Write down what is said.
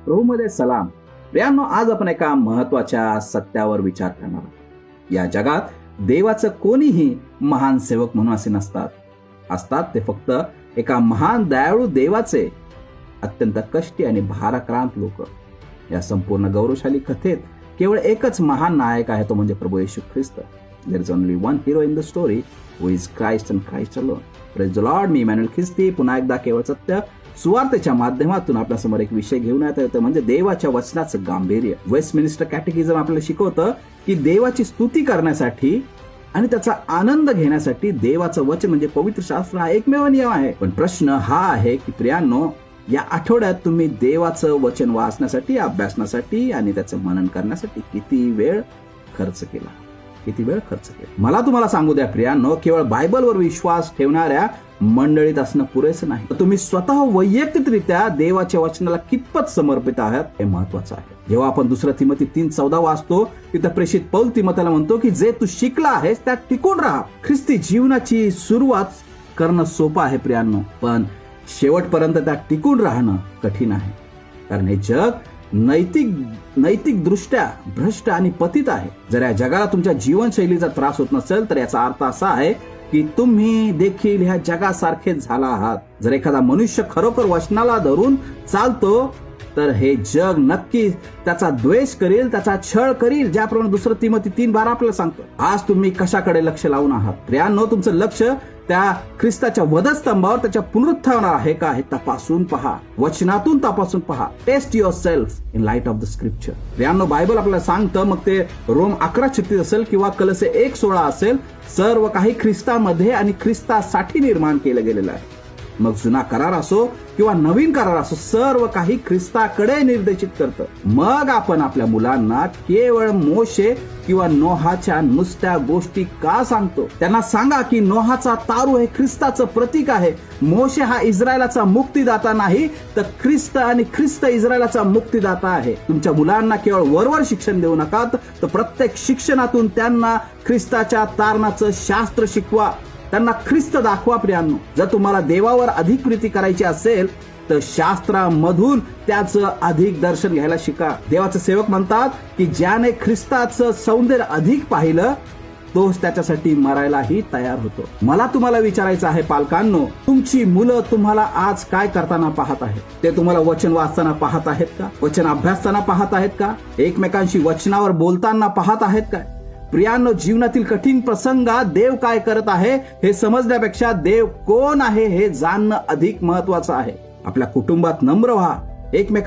प्रभूमध्ये सलाम. प्रियांनो, आज आपण एका महत्वाच्या सत्यावर विचार करणार आहोत. या जगात देवाचं कोणीही महान सेवक म्हणून असे असतात ते फक्त एका महान दयाळू देवाचे अत्यंत कष्टी आणि भाराक्रांत लोक. या संपूर्ण गौरवशाली कथेत केवळ एकच महान नायक आहे, तो म्हणजे प्रभू येशू ख्रिस्त. There is only one hero in the story, who is Christ and Christ alone. Praise the Lord. मी इमॅन्युअल ख्रिस्ती पुन्हा एकदा केवळ सत्य सुवार्तेच्या माध्यमातून आपल्यासमोर एक विषय घेऊन येतो, म्हणजे देवाच्या वचनाचं गांभीर्य. वेस्टमिनिस्टर कॅटेकिझम आपल्याला शिकवतं की देवाची स्तुती करण्यासाठी आणि त्याचा आनंद घेण्यासाठी देवाचं वचन म्हणजे पवित्र शास्त्र हा एकमेव नियम आहे. पण प्रश्न हा आहे की प्रियांनो, या आठवड्यात तुम्ही देवाचं वचन वाचण्यासाठी, अभ्यासण्यासाठी आणि त्याचं मनन करण्यासाठी किती वेळ खर्च केला? मला तुम्हाला सांगू द्या प्रियांनो, केवळ बायबलवर विश्वास ठेवणाऱ्या मंडळीत असणं पुरेसं नाही. तुम्ही स्वतः वैयक्तिकरित्या देवाच्या वचनाला कितपत समर्पित आहात हे महत्वाचं आहे. जेव्हा आपण 2 तिमोथी 3:14 वाचतो, तिथं प्रेषित पौल तिमोथेला म्हणतो की जे तू शिकला आहेस त्यात टिकून राहा. ख्रिस्ती जीवनाची सुरुवात करणं सोपं आहे प्रियांनो, पण शेवटपर्यंत त्यात टिकून राहणं कठीण आहे. कारण हे जग नैतिक दृष्ट्या भ्रष्ट आणि पतित आहे. जर या जगाला तुमच्या जीवनशैलीचा त्रास होत नसेल तर याचा अर्थ असा आहे की तुम्ही देखील ह्या जगासारखेच झाला आहात. जर एखादा मनुष्य खरोखर वचनाला धरून चालतो तर हे जग नक्की त्याचा द्वेष करील, त्याचा छळ करील, ज्याप्रमाणे 2 तिमोथी 3:12 आपल्याला सांगतो. आज तुम्ही कशाकडे लक्ष लावून आहात? प्रियांनो, तुमचं लक्ष त्या ख्रिस्ताच्या वधस्तंभावर, त्याच्या पुनरुत्थानावर आहे का हे तपासून पहा. वचनातून तपासून पहा. Test yourself in light of the scripture. प्रियांनो, बायबल आपल्याला सांगतं, मग ते रोम 11:36 असेल किंवा कलसे 1:16 असेल, सर्व काही ख्रिस्तामध्ये आणि ख्रिस्तासाठी निर्माण केलं गेलेलं आहे. मग जुना करार असो किंवा नवीन करार असो, सर्व काही ख्रिस्ताकडे निर्देशित करतं. मग आपण आपल्या मुलांना केवळ मोशे किंवा नोहाच्या नुसत्या गोष्टी का सांगतो? त्यांना सांगा की नोहाचा तारू हे ख्रिस्ताचं प्रतीक आहे. मोशे हा इस्रायलाचा मुक्तीदाता नाही, तर ख्रिस्त आणि ख्रिस्त इस्रायलाचा मुक्तीदाता आहे. तुमच्या मुलांना केवळ वरवर शिक्षण देऊ नका, तर प्रत्येक शिक्षणातून त्यांना ख्रिस्ताच्या तारणाचं शास्त्र शिकवा. त्यांना ख्रिस्त दाखवा. प्रियांनो, जर तुम्हाला देवावर अधिक प्रीती करायची असेल तर शास्त्रामधून त्याचं अधिक दर्शन घ्यायला शिका. देवाचे सेवक म्हणतात की ज्याने ख्रिस्ताचं सौंदर्य अधिक पाहिलं तोच त्याच्यासाठी मरायलाही तयार होतो. मला तुम्हाला विचारायचं आहे पालकांनो, तुमची मुलं तुम्हाला आज काय करताना पाहत आहेत? ते तुम्हाला वचन वाचताना पाहत आहेत का? वचन अभ्यासताना पाहत आहेत का? एकमेकांशी वचनावर बोलताना पाहत आहेत काय? प्रियांनो, जीवनातील कठीण प्रसंगात देव काय करत आहे हे समजण्यापेक्षा देव कोण आहे हे जाणणं अधिक महत्वाचं आहे. आपल्या कुटुंबात नम्र व्हा, एकमेकांना